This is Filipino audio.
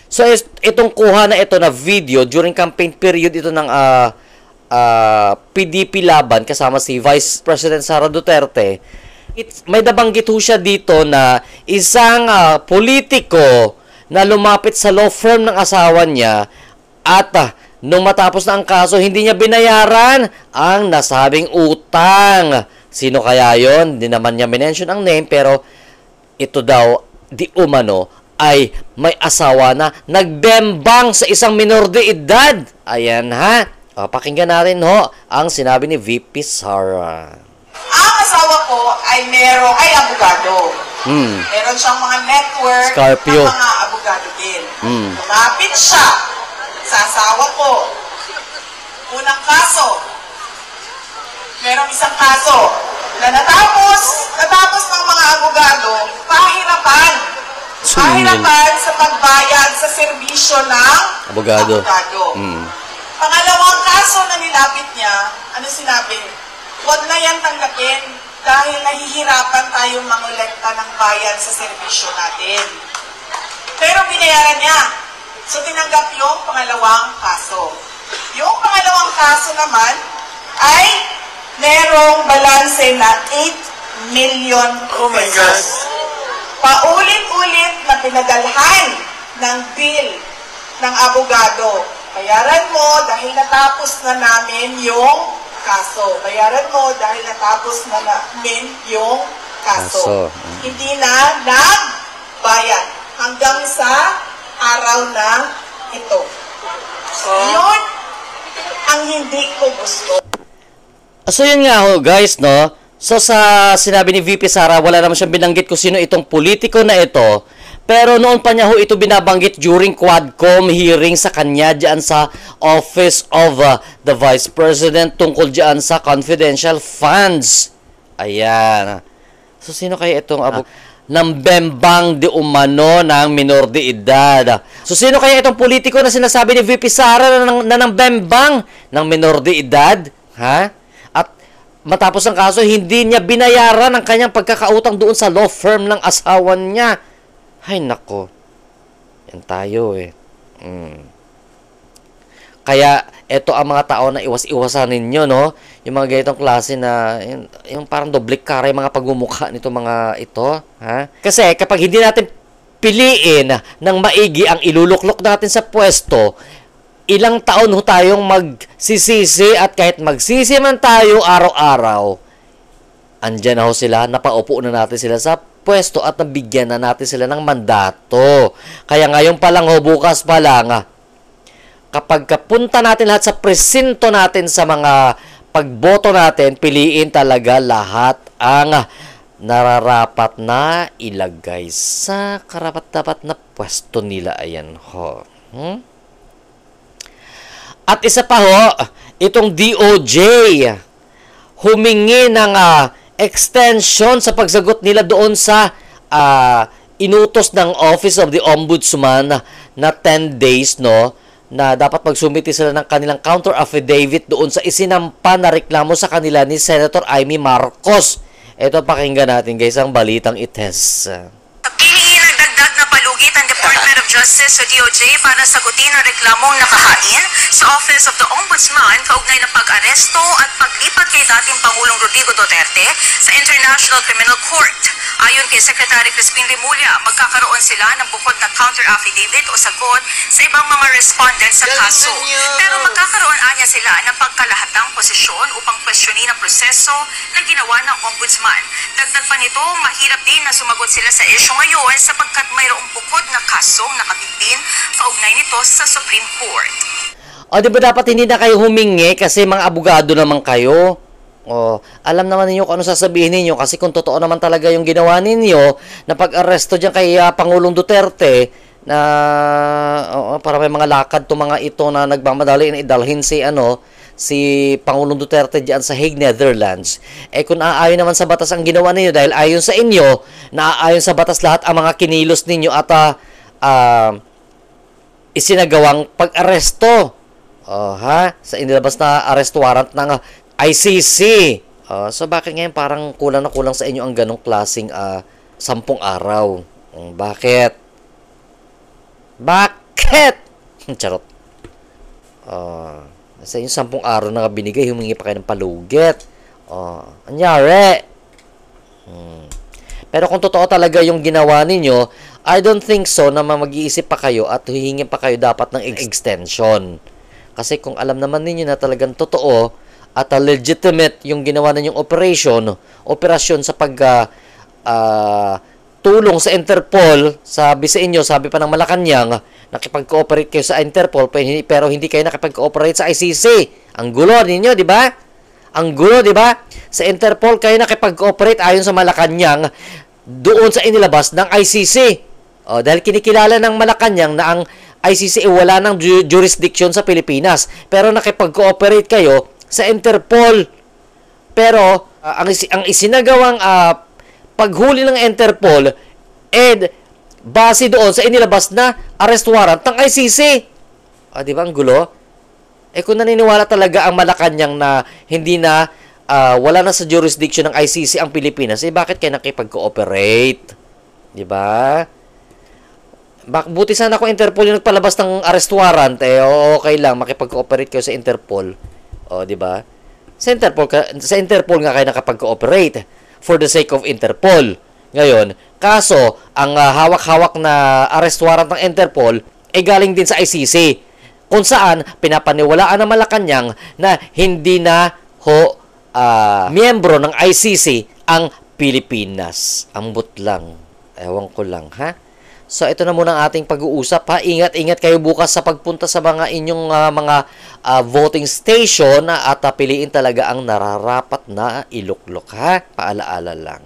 So, itong kuha na ito na video during campaign period ito ng PDP laban kasama si Vice President Sara Duterte. May nabanggit ho siya dito na isang politiko na lumapit sa law firm ng asawa niya at nung matapos na ang kaso, hindi niya binayaran ang nasabing utang. Sino kaya yon? Hindi naman niya mention ang name, pero ito daw, di umano, ay may asawa na nagbembang sa isang minor de edad. Ayan ha. Pakinggan natin ho ang sinabi ni VP Sara. Ang asawa ko ay abogado. Meron siyang mga network Scorpio. ng mga abogado din. Lumapit siya sa asawa ko. Unang kaso. Merong isang kaso na natapos ng mga abogado, pahirapan sa pagbayad sa serbisyo ng abogado. Pangalawang kaso na nilapit niya, ano sinabi? Huwag na yan tanggapin dahil nahihirapan tayong mangolekta ng bayad sa serbisyo natin. Pero binayaran niya. So tinanggap yung pangalawang kaso. Yung pangalawang kaso naman ay merong balanse na 8 million pesos. Paulit-ulit na pinadalhan ng bill ng abogado. Bayaran mo dahil natapos na namin yung kaso. Bayaran mo dahil natapos na namin yung kaso. Hindi na nagbayad hanggang sa araw na ito. Yun ang hindi ko gusto. So yun nga ho guys, no? So sa sinabi ni VP Sara, wala naman siyang binanggit kung sino itong politiko na ito. Pero noon pa niya ho ito binabanggit during Quadcom hearing sa kanya diyan sa Office of the Vice President tungkol diyan sa confidential funds. Ayan. So sino kaya itong ng bembang di umano ng minor de edad? So sino kaya itong politiko na sinasabi ni VP Sara na ng bembang ng minor de edad? Ha? Matapos ang kaso, hindi niya binayaran ang kanyang pagkakautang doon sa law firm ng asawa niya. Ay, nako. Yan tayo eh. Kaya, eto ang mga tao na iwas-iwasan ninyo, no? Yung mga ganitong klase na, yung parang doble kare mga pagmumukha nito mga ito. Ha? Kasi, kapag hindi natin piliin ng maigi ang iluluklok natin sa pwesto, ilang taon ho tayong magsisisi at kahit magsisi man tayo araw-araw, andyan na ho sila, napaupo na natin sila sa pwesto at nabigyan na natin sila ng mandato. Kaya ngayon pa lang ho, bukas pa lang, kapag kapunta natin lahat sa presinto natin sa mga pagboto natin, piliin talaga lahat ang nararapat na ilagay sa karapat-dapat na pwesto nila. Ayan ho. At isa pa ho, itong DOJ humingi ng extension sa pagsagot nila doon sa inutos ng Office of the Ombudsman na 10 days, no, na dapat magsumiti sila ng kanilang counter affidavit doon sa isinampa na reklamo sa kanila ni Senator Amy Marcos. Ito, pakinggan natin guys ang balitang ites. Justice sa DOJ para sagutin ang reklamong nakahain sa Office of the Ombudsman kaugnay ng pag-aresto at paglipat kay dating Pangulong Rodrigo Duterte sa International Criminal Court. Ayon kay Secretary Crispin Rimulya, magkakaroon sila ng bukod na counter-affidavit o sagot sa ibang mga respondents sa kaso. Pero magkakaroon anya sila ng pagkalahatang posisyon upang kwestiyonin ang proseso na ginawa ng Ombudsman. Dagdag pa nito, mahirap din na sumagot sila sa issue ngayon sapagkat mayroong bukod na kasong nakabitin kaugnay nito sa Supreme Court. O, di ba dapat hindi na kayo humingi kasi mga abogado naman kayo? O, alam naman ninyo kung ano sasabihin ninyo kasi kung totoo naman talaga yung ginawa ninyo na pag-aresto dyan kay Pangulong Duterte na para may mga lakad to mga ito na nagmamadali na idalhin si Pangulong Duterte dyan sa Hague, Netherlands. Eh kung aayon naman sa batas ang ginawa ninyo dahil ayon sa inyo, naaayon sa batas lahat ang mga kinilos ninyo at isinagawang pag-aresto sa inilabas na arrest warrant ng ICC. So bakit ngayon parang kulang na kulang sa inyo ang ganong klaseng 10 araw? Bakit? Bakit? Charot. Sa yung 10 araw na binigay, humingi pa kayo ng palugit. Anyari? Pero kung totoo talaga yung ginawa ninyo, I don't think so na mag-iisip pa kayo at hihingi pa kayo dapat ng extension. Kasi kung alam naman ninyo na talagang totoo at legitimate yung ginawa ninyong operasyon sa tulong sa Interpol, sabi sa inyo, sabi pa ng Malacanang, nakipag-cooperate kayo sa Interpol pero hindi kayo nakipag-cooperate sa ICC. Ang gulo ninyo, di ba? Ang gulo, di ba? Sa Interpol kayo nakipag-cooperate ayon sa Malacanang doon sa inilabas ng ICC. Dahil kinikilala ng Malacanang na ang ICC wala ng jurisdiction sa Pilipinas. Pero nakipag-cooperate kayo sa Interpol. Pero ang isinagawang paghuli ng Interpol base doon sa inilabas na arrest warrant ng ICC. Di ba ang gulo? Kung naniniwala talaga ang Malacanang na hindi na wala na sa jurisdiction ng ICC ang Pilipinas, bakit kayo nakipag-cooperate? Di ba? Buti sana kung Interpol yung nagpalabas ng arrest warrant, okay lang, makipag-cooperate kayo sa Interpol. Di ba? Sa Interpol nga kayo nakapag-cooperate for the sake of Interpol. Ngayon, kaso, ang hawak-hawak na arrest warrant ng Interpol galing din sa ICC. Kung saan, pinapaniwalaan ng Malacanang na hindi na miyembro ng ICC ang Pilipinas. Ambot lang. Ewan ko lang, ha? So, ito na muna ang ating pag-uusap, ha? Ingat-ingat kayo bukas sa pagpunta sa mga inyong voting station at piliin talaga ang nararapat na iluklok, ha? Paalaala lang.